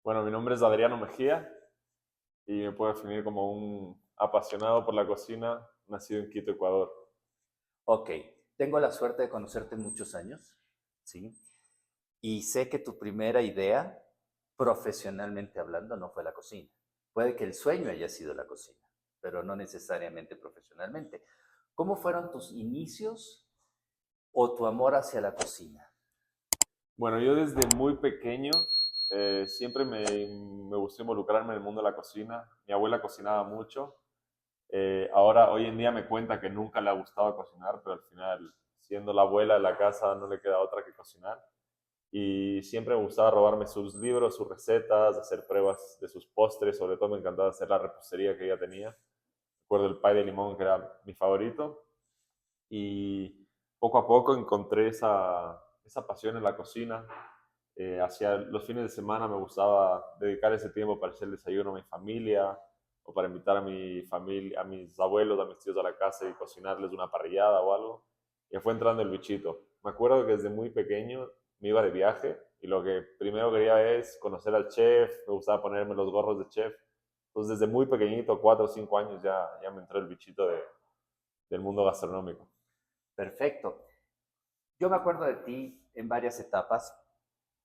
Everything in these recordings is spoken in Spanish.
Bueno, mi nombre es Adriano Mejía y me puedo definir como un apasionado por la cocina, nacido en Quito, Ecuador. Ok, tengo la suerte de conocerte muchos años, ¿sí? Y sé que tu primera idea, profesionalmente hablando, no fue la cocina. Puede que el sueño haya sido la cocina, pero no necesariamente profesionalmente. ¿Cómo fueron tus inicios o tu amor hacia la cocina? Bueno, yo desde muy pequeño siempre me gustó involucrarme en el mundo de la cocina. Mi abuela cocinaba mucho. Ahora, hoy en día me cuenta que nunca le ha gustado cocinar, pero al final, siendo la abuela de la casa, no le queda otra que cocinar. Y siempre me gustaba robarme sus libros, sus recetas, hacer pruebas de sus postres. Sobre todo me encantaba hacer la repostería que ella tenía. Recuerdo el pie de limón, que era mi favorito. Y poco a poco encontré esa pasión en la cocina. Hacia los fines de semana me gustaba dedicar ese tiempo para hacer el desayuno a mi familia o para invitar a mi familia, a mis abuelos, a mis tíos a la casa y cocinarles una parrillada o algo. Y fue entrando el bichito. Me acuerdo que desde muy pequeño me iba de viaje y lo que primero quería es conocer al chef, me gustaba ponerme los gorros de chef. Entonces desde muy pequeñito, 4 o 5 años, ya me entró el bichito del mundo gastronómico. Perfecto. Yo me acuerdo de ti en varias etapas.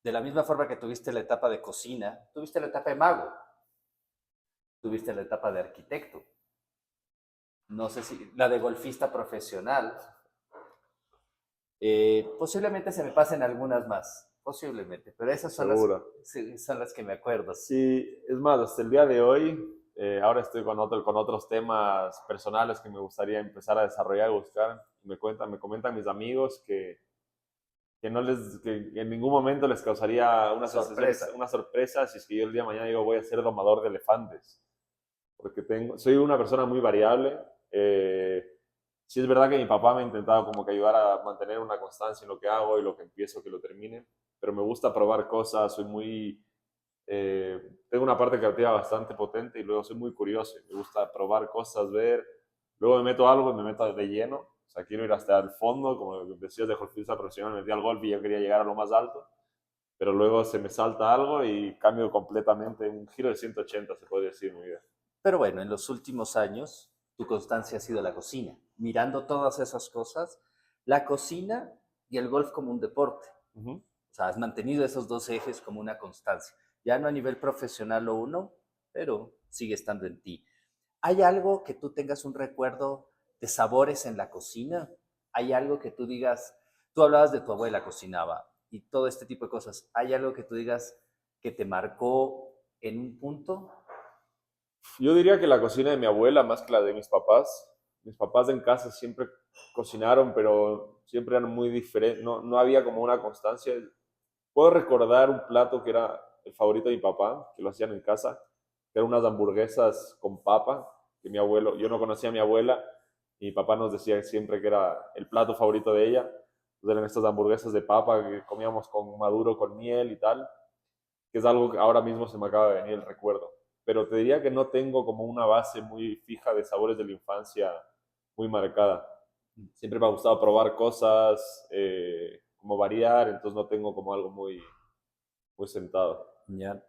De la misma forma que tuviste la etapa de cocina, tuviste la etapa de mago, tuviste la etapa de arquitecto, no sé si la de golfista profesional. Posiblemente se me pasen algunas más, posiblemente, pero esas son las, Seguro. sí, son las que me acuerdo. Sí, es más, hasta el día de hoy, ahora estoy con otros temas personales que me gustaría empezar a desarrollar y buscar. Me comentan mis amigos que no les, que en ningún momento les causaría una sensación, Sorpresa. una sorpresa si es que yo el día de mañana digo voy a ser domador de elefantes, porque soy una persona muy variable. Eh, sí es verdad que mi papá me ha intentado como que ayudar a mantener una constancia en lo que hago y lo que empiezo que lo termine, pero me gusta probar cosas, soy muy tengo una parte creativa bastante potente y luego soy muy curioso. Me gusta probar cosas, ver. Luego me meto algo y me meto de lleno. O sea, quiero ir hasta el fondo, como decías de golfista profesional, me metí al golf y yo quería llegar a lo más alto, pero luego se me salta algo y cambio completamente, un giro de 180 se puede decir en mi vida. Pero bueno, en los últimos años tu constancia ha sido la cocina. Mirando todas esas cosas, la cocina y el golf como un deporte. Uh -huh. O sea, has mantenido esos dos ejes como una constancia. Ya no a nivel profesional lo uno, pero sigue estando en ti. ¿Hay algo que tú tengas un recuerdo de sabores en la cocina? ¿Hay algo que tú digas, tú hablabas de tu abuela cocinaba y todo este tipo de cosas? ¿Hay algo que tú digas que te marcó en un punto? Yo diría que la cocina de mi abuela más que la de mis papás. Mis papás en casa siempre cocinaron, pero siempre eran muy diferentes. No, no había como una constancia. Puedo recordar un plato que era el favorito de mi papá, que lo hacían en casa, que eran unas hamburguesas con papa, que mi abuelo, yo no conocía a mi abuela, y mi papá nos decía siempre que era el plato favorito de ella. Entonces eran estas hamburguesas de papa que comíamos con maduro, con miel y tal, que es algo que ahora mismo se me acaba de venir el recuerdo. Pero te diría que no tengo como una base muy fija de sabores de la infancia muy marcada. Siempre me ha gustado probar cosas, como variar, entonces no tengo como algo muy sentado. Ya.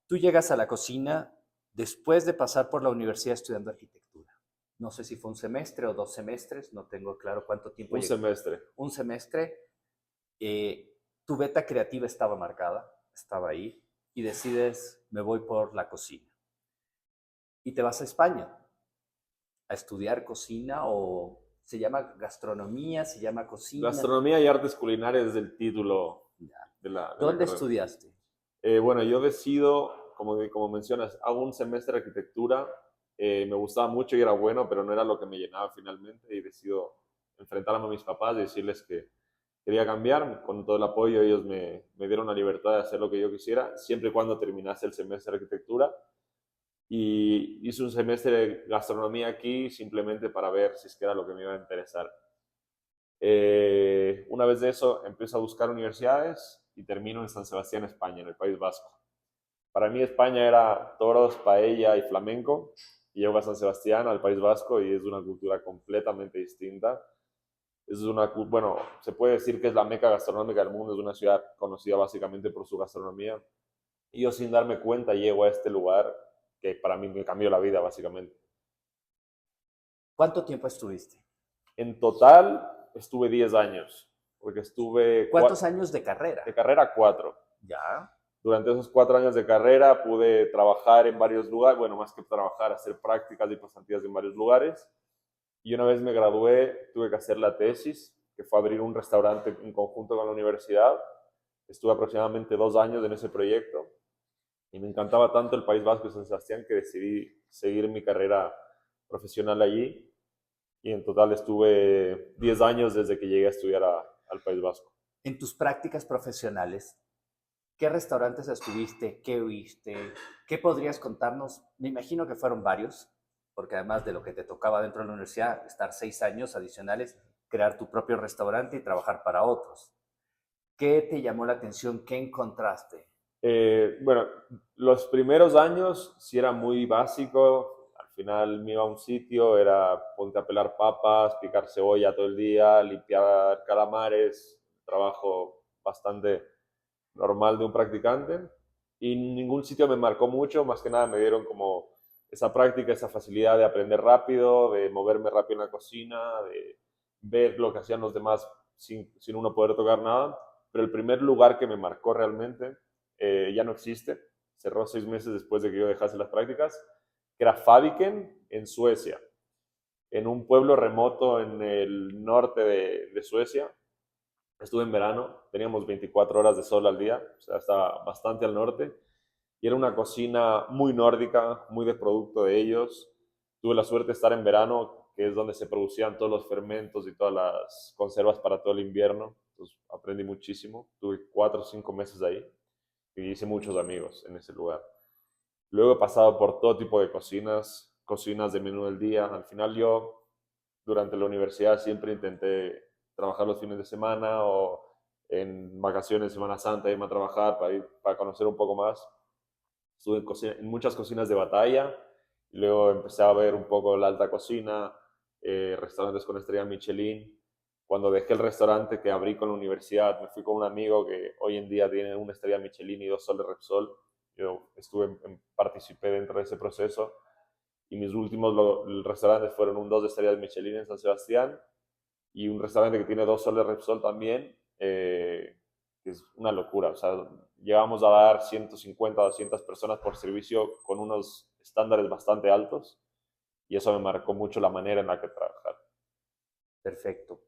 Tú llegas a la cocina después de pasar por la universidad estudiando arquitectura. No sé si fue un semestre o 2 semestres, no tengo claro cuánto tiempo Un llegó. semestre. Un semestre, tu beta creativa estaba marcada, estaba ahí, y decides, me voy por la cocina. Y te vas a España a estudiar cocina o se llama gastronomía, se llama cocina. Gastronomía y artes culinarias es el título Ya. de la ¿Dónde carrera. estudiaste? Bueno, yo decido, como mencionas, hago un semestre de arquitectura. Me gustaba mucho y era bueno, pero no era lo que me llenaba finalmente y decido enfrentarme a mis papás y decirles que quería cambiar. Con todo el apoyo ellos me dieron la libertad de hacer lo que yo quisiera, siempre y cuando terminase el semestre de arquitectura. Y hice un semestre de gastronomía aquí simplemente para ver si es que era lo que me iba a interesar. Una vez de eso, empiezo a buscar universidades y termino en San Sebastián, España, en el País Vasco. Para mí España era toros, paella y flamenco. Y llego a San Sebastián, al País Vasco, y es una cultura completamente distinta. Bueno, se puede decir que es la meca gastronómica del mundo, es una ciudad conocida básicamente por su gastronomía. Y yo sin darme cuenta llego a este lugar que para mí me cambió la vida, básicamente. ¿Cuánto tiempo estuviste? En total estuve 10 años, porque estuve ¿Cuántos años de carrera? de carrera 4. Ya. Durante esos 4 años de carrera pude trabajar en varios lugares, bueno, más que trabajar, hacer prácticas y pasantías en varios lugares. Y una vez me gradué, tuve que hacer la tesis, que fue abrir un restaurante en conjunto con la universidad. Estuve aproximadamente 2 años en ese proyecto y me encantaba tanto el País Vasco y San Sebastián que decidí seguir mi carrera profesional allí. Y en total estuve 10 años desde que llegué a estudiar al País Vasco. En tus prácticas profesionales, ¿qué restaurantes estuviste? ¿Qué viste? ¿Qué podrías contarnos? Me imagino que fueron varios, porque además de lo que te tocaba dentro de la universidad, estar 6 años adicionales, crear tu propio restaurante y trabajar para otros. ¿Qué te llamó la atención? ¿Qué encontraste? Bueno, los primeros años sí era muy básico. Al final me iba a un sitio, era ponte a pelar papas, picar cebolla todo el día, limpiar calamares, trabajo bastante normal de un practicante. Y ningún sitio me marcó mucho, más que nada me dieron como esa práctica, esa facilidad de aprender rápido, de moverme rápido en la cocina, de ver lo que hacían los demás sin uno poder tocar nada. Pero el primer lugar que me marcó realmente ya no existe. Cerró 6 meses después de que yo dejase las prácticas, que era Faviken en Suecia, en un pueblo remoto en el norte de Suecia. Estuve en verano, teníamos 24 horas de sol al día, o sea, estaba bastante al norte. Y era una cocina muy nórdica, muy de producto de ellos. Tuve la suerte de estar en verano, que es donde se producían todos los fermentos y todas las conservas para todo el invierno. Entonces aprendí muchísimo. Tuve 4 o 5 meses ahí y hice muchos amigos en ese lugar. Luego he pasado por todo tipo de cocinas, cocinas de menú del día. Al final yo, durante la universidad, siempre intenté trabajar los fines de semana o en vacaciones, Semana Santa, irme a trabajar para, para conocer un poco más. Estuve en muchas cocinas de batalla y luego empecé a ver un poco la alta cocina, restaurantes con estrella Michelin. Cuando dejé el restaurante que abrí con la universidad, me fui con un amigo que hoy en día tiene una estrella Michelin y 2 soles Repsol. Yo participé dentro de ese proceso y mis últimos restaurantes fueron un 2 de estrellas Michelin en San Sebastián y un restaurante que tiene 2 soles Repsol también, que es una locura. O sea, llegamos a dar 150 200 personas por servicio con unos estándares bastante altos y eso me marcó mucho la manera en la que trabajar. Perfecto.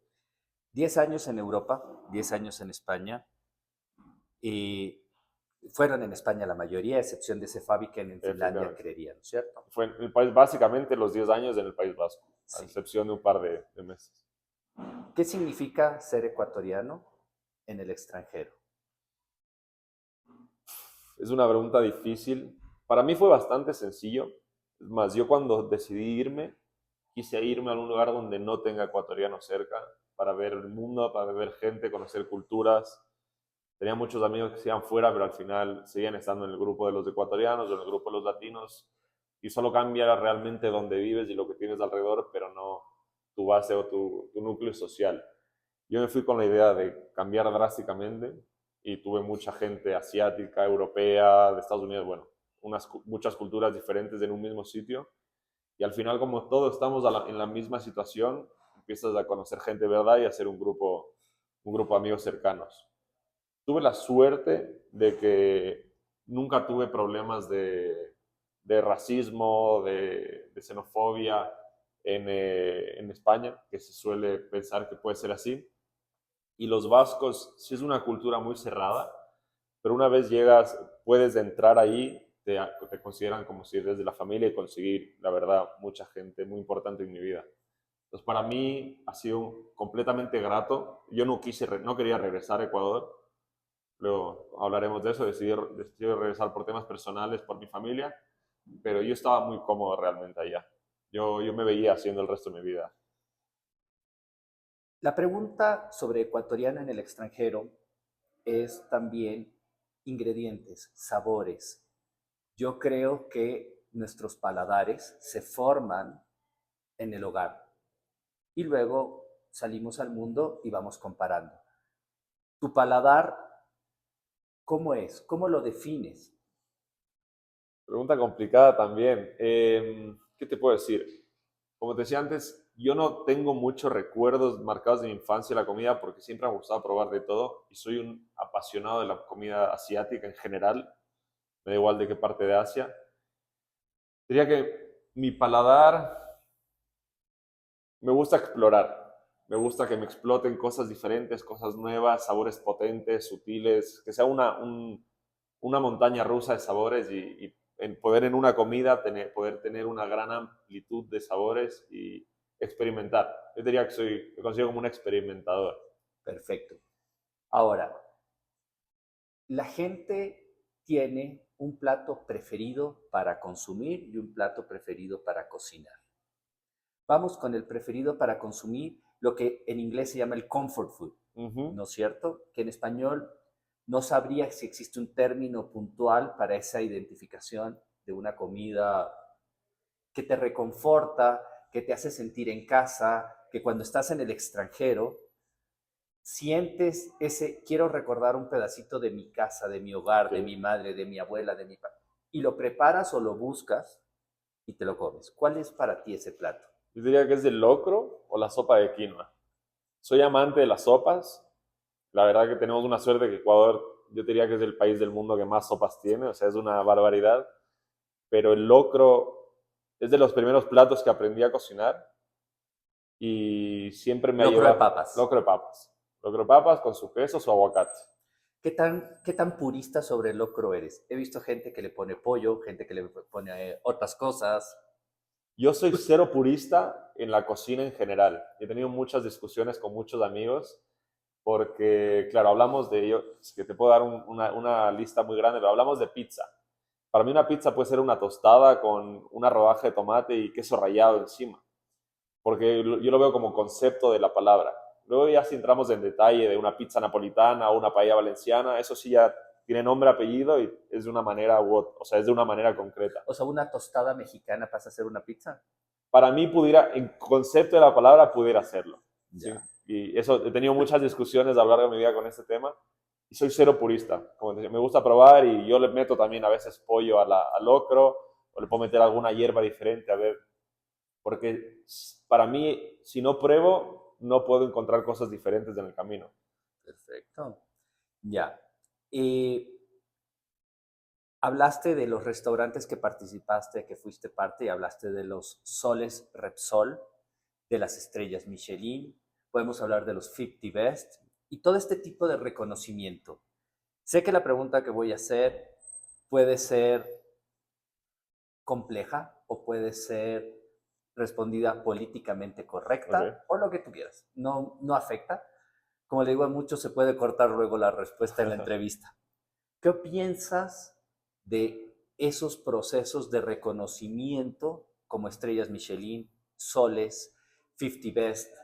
10 años en Europa, 10 años en España, y fueron en España la mayoría, a excepción de ese Fabiken en Finlandia, Efectivamente. creería, ¿no es cierto? Fue en el país, básicamente los 10 años en el País Vasco, a Sí. excepción de un par de meses. ¿Qué significa ser ecuatoriano en el extranjero? Es una pregunta difícil. Para mí fue bastante sencillo. Es más, yo cuando decidí irme, quise irme a un lugar donde no tenga ecuatorianos cerca, para ver el mundo, para ver gente, conocer culturas. Tenía muchos amigos que se iban fuera, pero al final seguían estando en el grupo de los ecuatorianos o en el grupo de los latinos. Y solo cambia realmente dónde vives y lo que tienes alrededor, pero no tu base o tu núcleo social. Yo me fui con la idea de cambiar drásticamente y tuve mucha gente asiática, europea, de Estados Unidos, bueno, muchas culturas diferentes en un mismo sitio. Y al final, como todos estamos en la misma situación, empiezas a conocer gente, ¿verdad? Y a hacer un grupo de amigos cercanos. Tuve la suerte de que nunca tuve problemas de racismo, de xenofobia en España, que se suele pensar que puede ser así. Y los vascos, sí es una cultura muy cerrada, pero una vez llegas, puedes entrar ahí, te consideran como si eres de la familia y conseguir, la verdad, mucha gente muy importante en mi vida. Entonces, para mí ha sido completamente grato. Yo no quería regresar a Ecuador. Luego hablaremos de eso. Decidí regresar por temas personales, por mi familia, pero yo estaba muy cómodo realmente allá. Yo me veía haciendo el resto de mi vida. La pregunta sobre ecuatoriano en el extranjero es también ingredientes, sabores. Yo creo que nuestros paladares se forman en el hogar y luego salimos al mundo y vamos comparando. Tu paladar, ¿cómo es? ¿Cómo lo defines? Pregunta complicada también. ¿Qué te puedo decir? Como te decía antes, yo no tengo muchos recuerdos marcados de mi infancia de la comida porque siempre me ha gustado probar de todo y soy un apasionado de la comida asiática en general, me da igual de qué parte de Asia. Diría que mi paladar me gusta explorar, me gusta que me exploten cosas diferentes, cosas nuevas, sabores potentes, sutiles, que sea una montaña rusa de sabores y en poder en una comida poder tener una gran amplitud de sabores y experimentar. Yo diría que me considero como un experimentador. Perfecto. Ahora, la gente tiene un plato preferido para consumir y un plato preferido para cocinar. Vamos con el preferido para consumir, lo que en inglés se llama el comfort food, Ujú. ¿no es cierto? Que en español no sabría si existe un término puntual para esa identificación de una comida que te reconforta, que te hace sentir en casa, que cuando estás en el extranjero sientes ese, quiero recordar un pedacito de mi casa, de mi hogar, de Sí. mi madre, de mi abuela, de mi papá, y lo preparas o lo buscas y te lo comes. ¿Cuál es para ti ese plato? Yo diría que es el locro o la sopa de quinoa. Soy amante de las sopas. La verdad que tenemos una suerte que Ecuador, yo diría que es el país del mundo que más sopas tiene, o sea, es una barbaridad. Pero el locro es de los primeros platos que aprendí a cocinar y siempre me ha Locro de llevado papas. locro de papas. Locro de papas con su queso, su aguacate. ¿Qué tan purista sobre el locro eres? He visto gente que le pone pollo, gente que le pone otras cosas. Yo soy cero purista en la cocina en general. He tenido muchas discusiones con muchos amigos porque, claro, hablamos de ello, es que te puedo dar una lista muy grande, pero hablamos de pizza. Para mí una pizza puede ser una tostada con una rodaja de tomate y queso rallado encima, porque yo lo veo como concepto de la palabra. Luego ya si entramos en detalle de una pizza napolitana o una paella valenciana, eso sí ya tiene nombre, apellido y es de una manera o sea, es de una manera concreta. O sea, una tostada mexicana pasa a ser una pizza. Para mí pudiera, en concepto de la palabra, pudiera hacerlo. ¿Sí? Ya. Y eso, he tenido muchas discusiones a lo largo de mi vida con este tema y soy cero purista. Como te decía, me gusta probar y yo le meto también a veces pollo al locro o le puedo meter alguna hierba diferente a ver, porque para mí, si no pruebo, no puedo encontrar cosas diferentes en el camino. Perfecto. Ya. Y hablaste de los restaurantes que participaste, que fuiste parte, y hablaste de los soles Repsol, de las estrellas Michelin, podemos hablar de los 50 Best y todo este tipo de reconocimiento. Sé que la pregunta que voy a hacer puede ser compleja o puede ser respondida políticamente Okay. correcta o lo que tú quieras. No, no afecta. Como le digo a muchos, se puede cortar luego la respuesta en la entrevista. ¿Qué piensas de esos procesos de reconocimiento como estrellas Michelin, soles, 50 Best,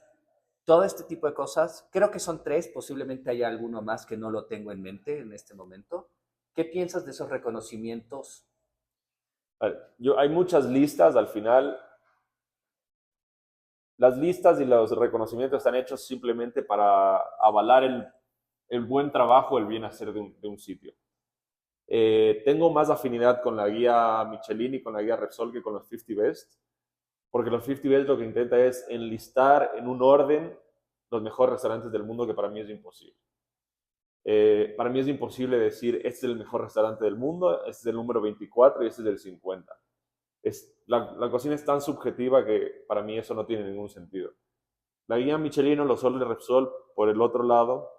todo este tipo de cosas? Creo que son tres, posiblemente haya alguno más que no lo tengo en mente en este momento. ¿Qué piensas de esos reconocimientos? Hay muchas listas al final. Las listas y los reconocimientos están hechos simplemente para avalar el buen trabajo, el bien hacer de un sitio. Tengo más afinidad con la guía Michelin y con la guía Repsol que con los 50 Best, porque los 50 Best lo que intenta es enlistar en un orden los mejores restaurantes del mundo, que para mí es imposible. Para mí es imposible decir, este es el mejor restaurante del mundo, este es el número 24 y este es el 50. La cocina es tan subjetiva que para mí eso no tiene ningún sentido. La guía Michelin o los Sol de Repsol, por el otro lado,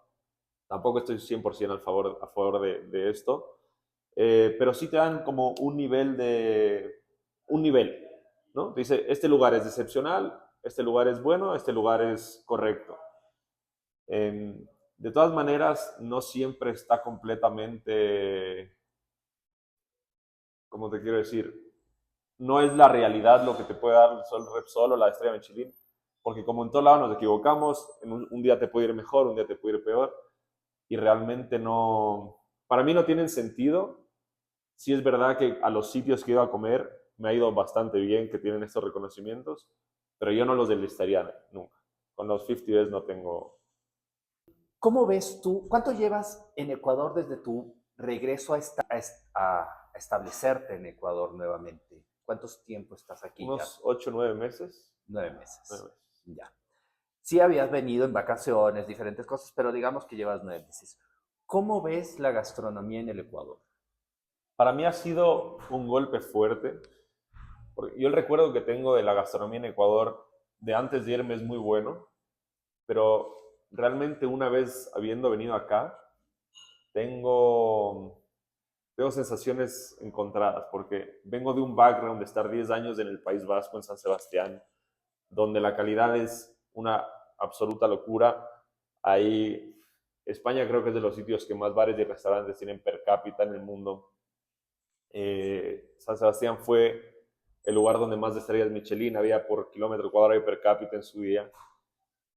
tampoco estoy 100% a favor de esto, pero sí te dan como un nivel, ¿no? Te dice, este lugar es excepcional, este lugar es bueno, este lugar es correcto. De todas maneras, no siempre está completamente, ¿cómo te quiero decir? No es la realidad lo que te puede dar el Sol Repsol o la estrella Michelin, porque como en todo lado nos equivocamos, en un día te puede ir mejor, un día te puede ir peor, y realmente no, para mí no tienen sentido. Sí es verdad que a los sitios que he ido a comer me ha ido bastante bien que tienen estos reconocimientos, pero yo no los deslistaría nunca. Con los 50 Best no tengo. ¿Cómo ves tú? ¿Cuánto llevas en Ecuador desde tu regreso a establecerte en Ecuador nuevamente? ¿Cuántos tiempo estás aquí ya? Unos 8 o 9 meses. 9 9 meses. meses. Ya. Sí habías venido en vacaciones, diferentes cosas, pero digamos que llevas 9 meses. ¿Cómo ves la gastronomía en el Ecuador? Para mí ha sido un golpe fuerte, porque yo el recuerdo que tengo de la gastronomía en Ecuador de antes de irme es muy bueno, pero realmente una vez habiendo venido acá, tengo, tengo sensaciones encontradas, porque vengo de un background de estar 10 años en el País Vasco, en San Sebastián, donde la calidad es una absoluta locura. Ahí, España creo que es de los sitios que más bares y restaurantes tienen per cápita en el mundo. San Sebastián fue el lugar donde más estrellas Michelin había por kilómetro cuadrado y per cápita en su día.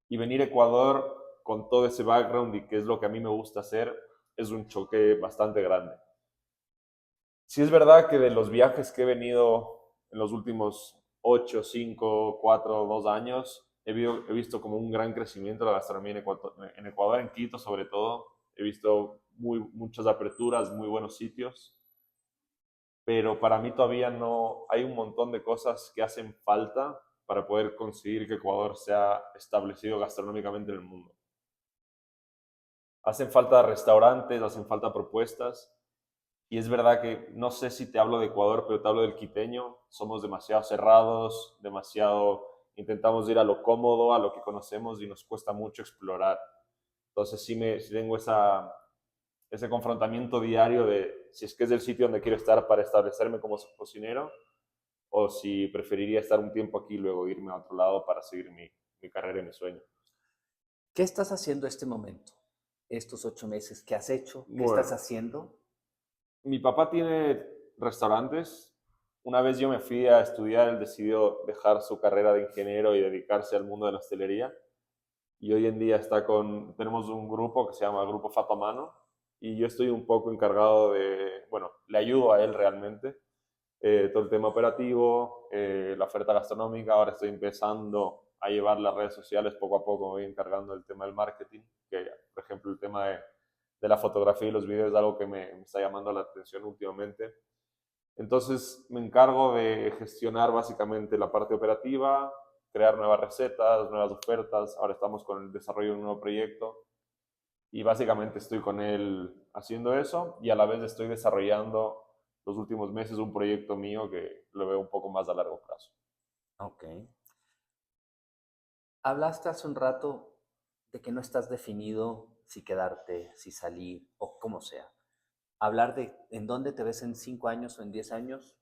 Y venir a Ecuador con todo ese background y que es lo que a mí me gusta hacer, es un choque bastante grande. Sí es verdad que de los viajes que he venido en los últimos 8, 5, 4, 2 años, he visto como un gran crecimiento de la gastronomía en Ecuador, en Quito sobre todo. He visto muchas aperturas, muy buenos sitios, pero para mí todavía no hay un montón de cosas que hacen falta para poder conseguir que Ecuador sea establecido gastronómicamente en el mundo. Hacen falta restaurantes, hacen falta propuestas, y es verdad que no sé si te hablo de Ecuador, pero te hablo del quiteño. Somos demasiado cerrados, demasiado, intentamos ir a lo cómodo, a lo que conocemos y nos cuesta mucho explorar. Entonces sí tengo ese confrontamiento diario de si es que es el sitio donde quiero estar para establecerme como cocinero o si preferiría estar un tiempo aquí y luego irme a otro lado para seguir mi carrera y mi sueño. ¿Qué estás haciendo este momento? Estos 8 meses, ¿qué has hecho? ¿Qué estás Bueno, haciendo? mi papá tiene restaurantes. Una vez yo me fui a estudiar, él decidió dejar su carrera de ingeniero y dedicarse al mundo de la hostelería. Y hoy en día tenemos un grupo que se llama Grupo Fato a Mano, y yo estoy un poco encargado bueno, le ayudo a él realmente, todo el tema operativo, la oferta gastronómica. Ahora estoy empezando a llevar las redes sociales poco a poco, me voy encargando del tema del marketing, que por ejemplo el tema de la fotografía y los videos es algo que me está llamando la atención últimamente. Entonces me encargo de gestionar básicamente la parte operativa, crear nuevas recetas, nuevas ofertas. Ahora estamos con el desarrollo de un nuevo proyecto y básicamente estoy con él haciendo eso, y a la vez estoy desarrollando los últimos meses un proyecto mío que lo veo un poco más a largo plazo. Ok. Hablaste hace un rato de que no estás definido si quedarte, si salir o como sea. Hablar de en dónde te ves en 5 años o en 10 años,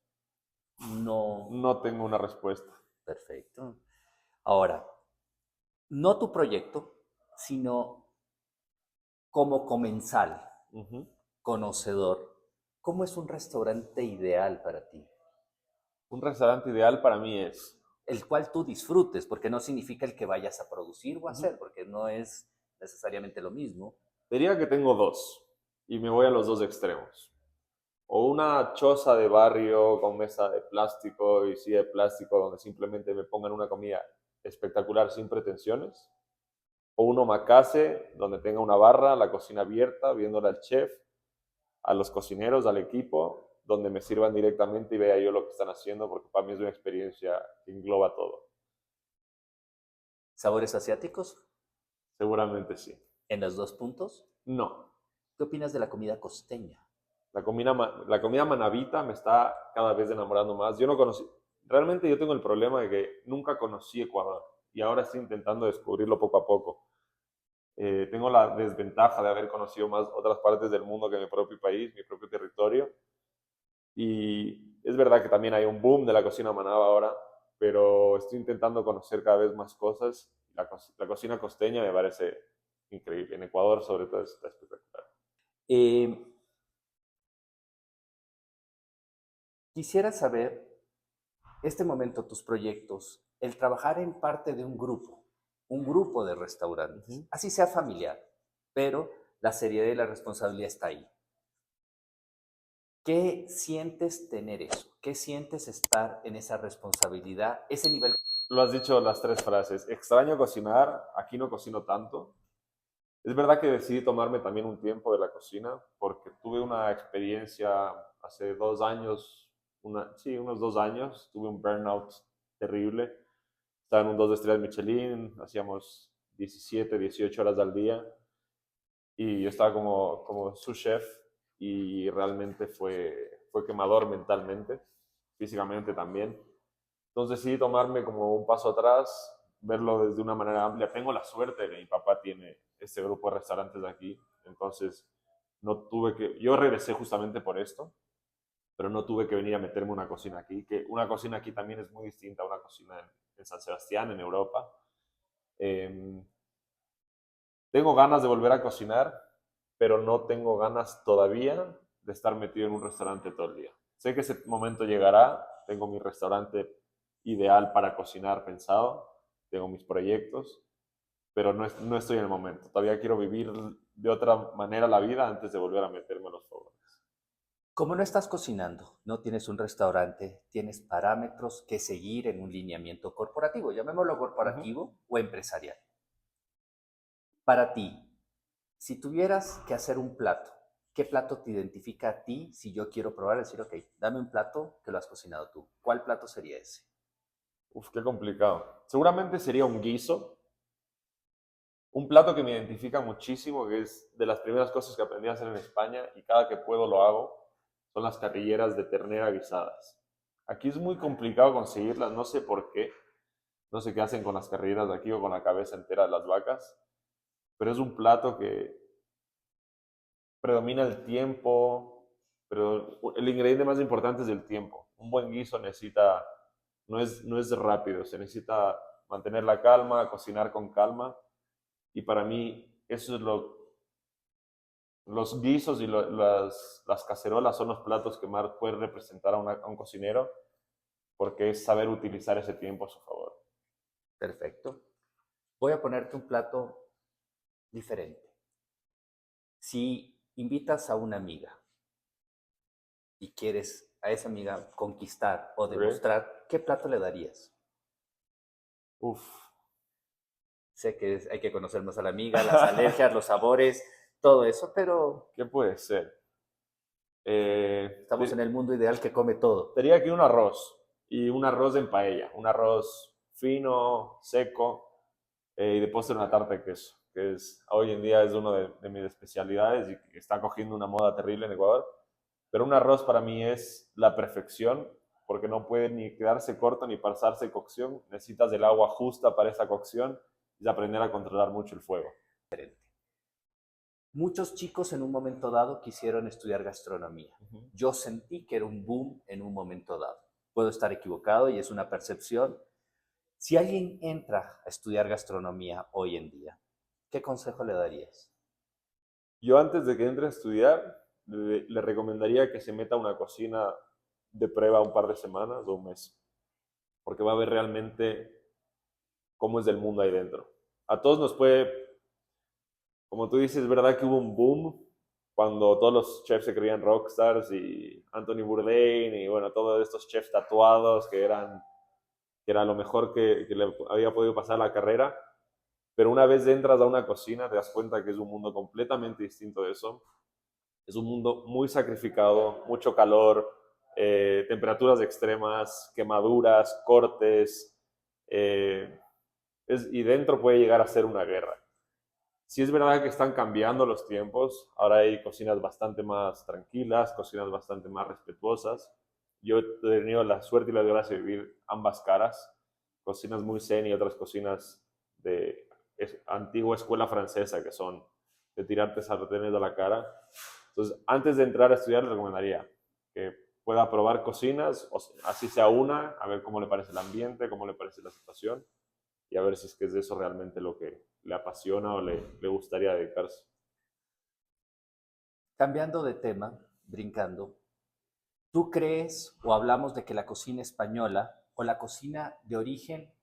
no. No tengo una respuesta. Perfecto. Ahora, no tu proyecto, sino como comensal, Ujú. conocedor, ¿cómo es un restaurante ideal para ti? Un restaurante ideal para mí es... El cual tú disfrutes, porque no significa el que vayas a producir o Ujú. hacer, porque no es necesariamente lo mismo. Diría que tengo dos y me voy a los dos extremos. O una choza de barrio con mesa de plástico y silla de plástico donde simplemente me pongan una comida espectacular sin pretensiones. O un omakase donde tenga una barra, la cocina abierta, viéndole al chef, a los cocineros, al equipo, donde me sirvan directamente y vea yo lo que están haciendo, porque para mí es una experiencia que engloba todo. ¿Sabores asiáticos Seguramente sí. en los dos puntos? No. ¿Qué opinas de la comida costeña? La comida manabita me está cada vez enamorando más. Yo no conocí, realmente yo tengo el problema de que nunca conocí Ecuador y ahora estoy intentando descubrirlo poco a poco. Tengo la desventaja de haber conocido más otras partes del mundo que mi propio país, mi propio territorio. Y es verdad que también hay un boom de la cocina manaba ahora, pero estoy intentando conocer cada vez más cosas. La cocina costeña me parece increíble. En Ecuador, sobre todo, está espectacular. Eh, Quisiera saber, este momento, tus proyectos, el trabajar en parte de un grupo de restaurantes, Ujú. así sea familiar, pero la seriedad y la responsabilidad está ahí. ¿Qué sientes tener eso? ¿Qué sientes estar en esa responsabilidad, ese nivel? Lo has dicho las tres frases. Extraño cocinar, aquí no cocino tanto. Es verdad que decidí tomarme también un tiempo de la cocina porque tuve una experiencia hace 2 años, sí, unos 2 años, tuve un burnout terrible. Estaba en un 2 estrellas Michelin, hacíamos 17, 18 horas al día y yo estaba como su chef y realmente fue quemador mentalmente, físicamente también. Entonces decidí tomarme como un paso atrás, verlo desde una manera amplia. Tengo la suerte de que mi papá tiene este grupo de restaurantes de aquí, entonces no tuve que, yo regresé justamente por esto, pero no tuve que venir a meterme una cocina aquí, que una cocina aquí también es muy distinta a una cocina en San Sebastián, en Europa. Eh, Tengo ganas de volver a cocinar, pero no tengo ganas todavía de estar metido en un restaurante todo el día. Sé que ese momento llegará, tengo mi restaurante ideal para cocinar pensado, tengo mis proyectos, pero no estoy en el momento. Todavía quiero vivir de otra manera la vida antes de volver a meterme a los fogones. Como no estás cocinando, no tienes un restaurante, tienes parámetros que seguir en un lineamiento corporativo, llamémoslo Ujú. corporativo o empresarial. Para ti, si tuvieras que hacer un plato, ¿qué plato te identifica a ti si yo quiero probar? Decir, ok, dame un plato que lo has cocinado tú. ¿Cuál plato sería ese? Uf, qué complicado. Seguramente sería un guiso, un plato que me identifica muchísimo, que es de las primeras cosas que aprendí a hacer en España y cada que puedo lo hago, son las carrilleras de ternera guisadas. Aquí es muy complicado conseguirlas, no sé por qué, no sé qué hacen con las carrilleras de aquí o con la cabeza entera de las vacas, pero es un plato que predomina el tiempo, pero el ingrediente más importante es el tiempo. Un buen guiso no es rápido, se necesita mantener la calma, cocinar con calma, y para mí eso es los guisos y las cacerolas son los platos que más pueden representar a un cocinero, porque es saber utilizar ese tiempo a su favor. Perfecto. Voy a ponerte un plato diferente. Si invitas a una amiga y quieres a esa amiga conquistar o ¿Ok? demostrar, ¿qué plato le darías? Uf, Sé que hay que conocer más a la amiga, las alergias, los sabores, todo eso, pero ¿qué puede ser? estamos en el mundo ideal que come todo. Sería aquí un arroz y un arroz en paella, un arroz fino, seco y de postre una tarta de queso, que hoy en día es una de mis especialidades y que está cogiendo una moda terrible en Ecuador. Pero un arroz para mí es la perfección porque no puede ni quedarse corto ni pasarse cocción. Necesitas del agua justa para esa cocción y aprender a controlar mucho el fuego. Muchos chicos en un momento dado quisieron estudiar gastronomía. Ujú. Yo sentí que era un boom en un momento dado. Puedo estar equivocado y es una percepción. Si alguien entra a estudiar gastronomía hoy en día, ¿qué consejo le darías? Yo antes de que entre a estudiar, le recomendaría que se meta a una cocina de prueba un par de semanas o un mes, porque va a ver realmente cómo es el mundo ahí dentro. A todos nos puede, como tú dices, es verdad que hubo un boom cuando todos los chefs se creían rockstars y Anthony Bourdain y bueno, todos estos chefs tatuados que era lo mejor que le había podido pasar a la carrera. Pero una vez entras a una cocina te das cuenta que es un mundo completamente distinto de eso. Es un mundo muy sacrificado, mucho calor, temperaturas extremas, quemaduras, cortes, eh, y dentro puede llegar a ser una guerra. Sí es verdad que están cambiando los tiempos, ahora hay cocinas bastante más tranquilas, cocinas bastante más respetuosas. Yo he tenido la suerte y la desgracia de vivir ambas caras, cocinas muy zen y otras cocinas de antigua escuela francesa que son de tirarte sartenes a la cara. Entonces, antes de entrar a estudiar, le recomendaría que pueda probar cocinas, así sea una, a ver cómo le parece el ambiente, cómo le parece la situación y a ver si es que es de eso realmente lo que le apasiona o le gustaría dedicarse. Cambiando de tema, brincando, ¿tú crees o hablamos de que la cocina española o la cocina de origen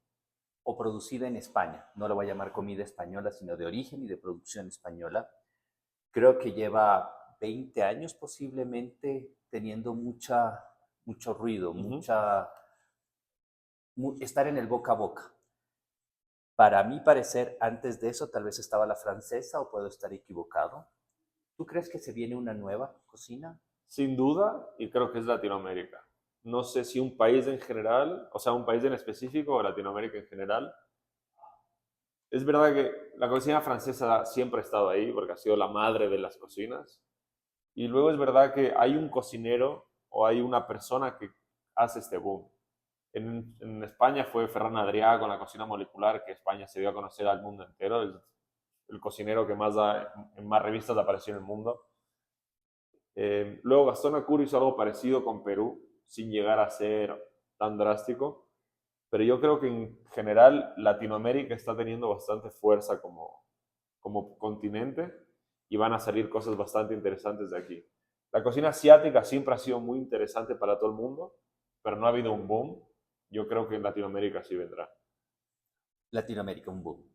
o producida en España, no lo voy a llamar comida española, sino de origen y de producción española, creo que lleva 20 años posiblemente teniendo mucho ruido, Uh -huh. estar en el boca a boca? Para mi parecer, antes de eso tal vez estaba la francesa o puedo estar equivocado. ¿Tú crees que se viene una nueva cocina? Sin duda, y creo que es Latinoamérica. No sé si un país en general, o sea, un país en específico o Latinoamérica en general. Es verdad que la cocina francesa siempre ha estado ahí porque ha sido la madre de las cocinas. Y luego es verdad que hay un cocinero o hay una persona que hace este boom. En España fue Ferran Adrià con la cocina molecular, que España se dio a conocer al mundo entero. Es el cocinero que más en más revistas apareció en el mundo. Luego Gastón Acuri hizo algo parecido con Perú, sin llegar a ser tan drástico. Pero yo creo que en general Latinoamérica está teniendo bastante fuerza como continente y van a salir cosas bastante interesantes de aquí. La cocina asiática siempre ha sido muy interesante para todo el mundo, pero no ha habido un boom. Yo creo que en Latinoamérica sí vendrá. Latinoamérica, un boom.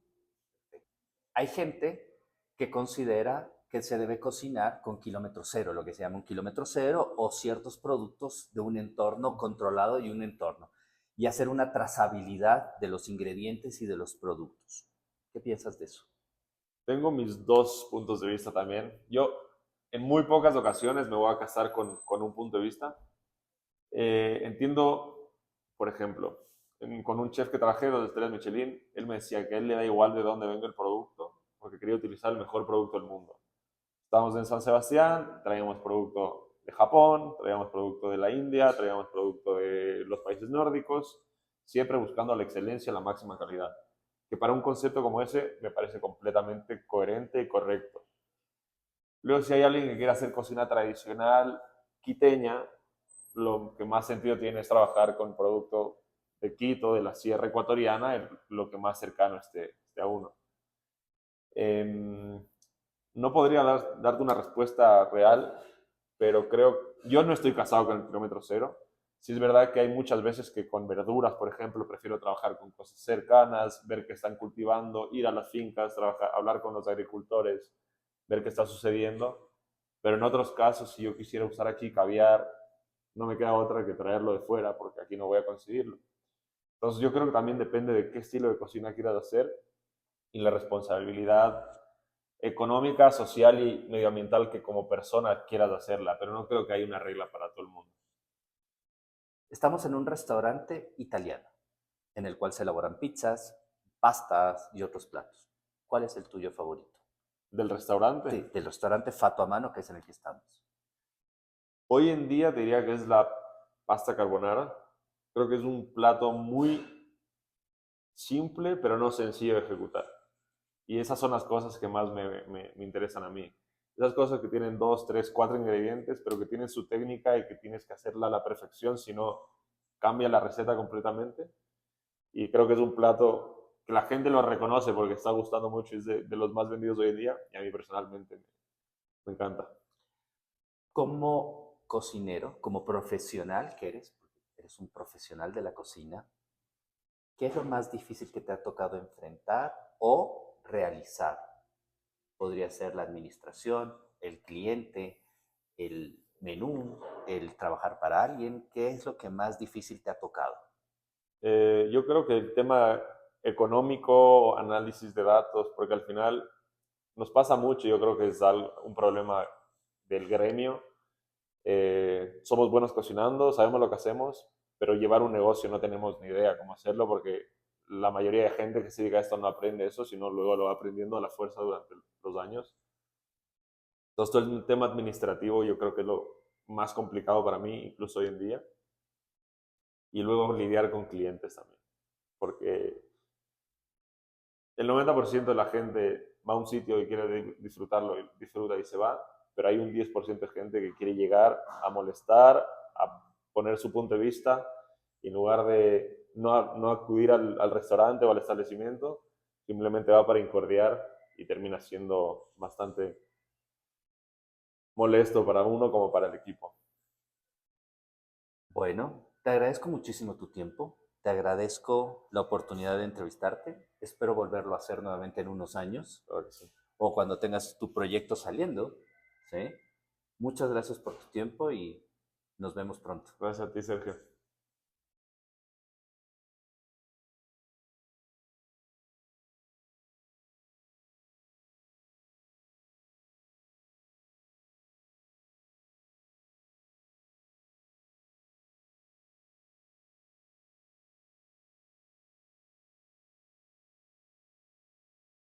Hay gente que considera que se debe cocinar con kilómetro cero, lo que se llama un kilómetro cero, o ciertos productos de un entorno controlado y un entorno, y hacer una trazabilidad de los ingredientes y de los productos. ¿Qué piensas de eso? Tengo mis dos puntos de vista también. Yo en muy pocas ocasiones me voy a casar con un punto de vista. Entiendo, por ejemplo, con un chef que trabajé, 2 estrellas Michelin, él me decía que a él le da igual de dónde venga el producto, porque quería utilizar el mejor producto del mundo. Estábamos en San Sebastián, traíamos producto de Japón, traíamos producto de la India, traíamos producto de los países nórdicos, siempre buscando la excelencia, la máxima calidad. Que para un concepto como ese me parece completamente coherente y correcto. Luego, si hay alguien que quiera hacer cocina tradicional quiteña, lo que más sentido tiene es trabajar con producto de Quito, de la Sierra Ecuatoriana, lo que más cercano esté a uno. No podría darte una respuesta real, pero yo no estoy casado con el kilómetro cero. Sí es verdad que hay muchas veces que con verduras, por ejemplo, prefiero trabajar con cosas cercanas, ver qué están cultivando, ir a las fincas, hablar con los agricultores, ver qué está sucediendo. Pero en otros casos, si yo quisiera usar aquí caviar, no me queda otra que traerlo de fuera, porque aquí no voy a conseguirlo. Entonces yo creo que también depende de qué estilo de cocina quieras hacer y la responsabilidad económica, social y medioambiental que como persona quieras hacerla, pero no creo que haya una regla para todo el mundo. Estamos en un restaurante italiano, en el cual se elaboran pizzas, pastas y otros platos. ¿Cuál es el tuyo favorito? Del restaurante, Sí, del restaurante Fato a Mano, que es en el que estamos. hoy en día diría que es la pasta carbonara. Creo que es un plato muy simple, pero no sencillo de ejecutar. Y esas son las cosas que más me interesan a mí. Esas cosas que tienen 2, 3, 4 ingredientes, pero que tienen su técnica y que tienes que hacerla a la perfección, si no cambia la receta completamente. Y creo que es un plato que la gente lo reconoce porque está gustando mucho, es de los más vendidos hoy en día y a mí personalmente me encanta. Como cocinero, como profesional que eres, porque eres un profesional de la cocina, ¿qué es lo más difícil que te ha tocado enfrentar o realizar? Podría ser la administración, el cliente, el menú, el trabajar para alguien. ¿Qué es lo que más difícil te ha tocado? Yo creo que el tema económico, análisis de datos, porque al final nos pasa mucho, yo creo que es un problema del gremio. Somos buenos cocinando, sabemos lo que hacemos, pero llevar un negocio no tenemos ni idea cómo hacerlo porque la mayoría de gente que se dedica a esto no aprende eso, sino luego lo va aprendiendo a la fuerza durante los años. Entonces, todo el tema administrativo yo creo que es lo más complicado para mí, incluso hoy en día. Y luego lidiar con clientes también, porque el 90% de la gente va a un sitio y quiere disfrutarlo y disfruta y se va, pero hay un 10% de gente que quiere llegar a molestar, a poner su punto de vista, y en lugar de no acudir al restaurante o al establecimiento, simplemente va para incordiar y termina siendo bastante molesto para uno como para el equipo. Bueno, te agradezco muchísimo tu tiempo, te agradezco la oportunidad de entrevistarte, espero volverlo a hacer nuevamente en unos años Claro que sí. o cuando tengas tu proyecto saliendo, ¿sí? Muchas gracias por tu tiempo y nos vemos pronto. Gracias a ti, Sergio.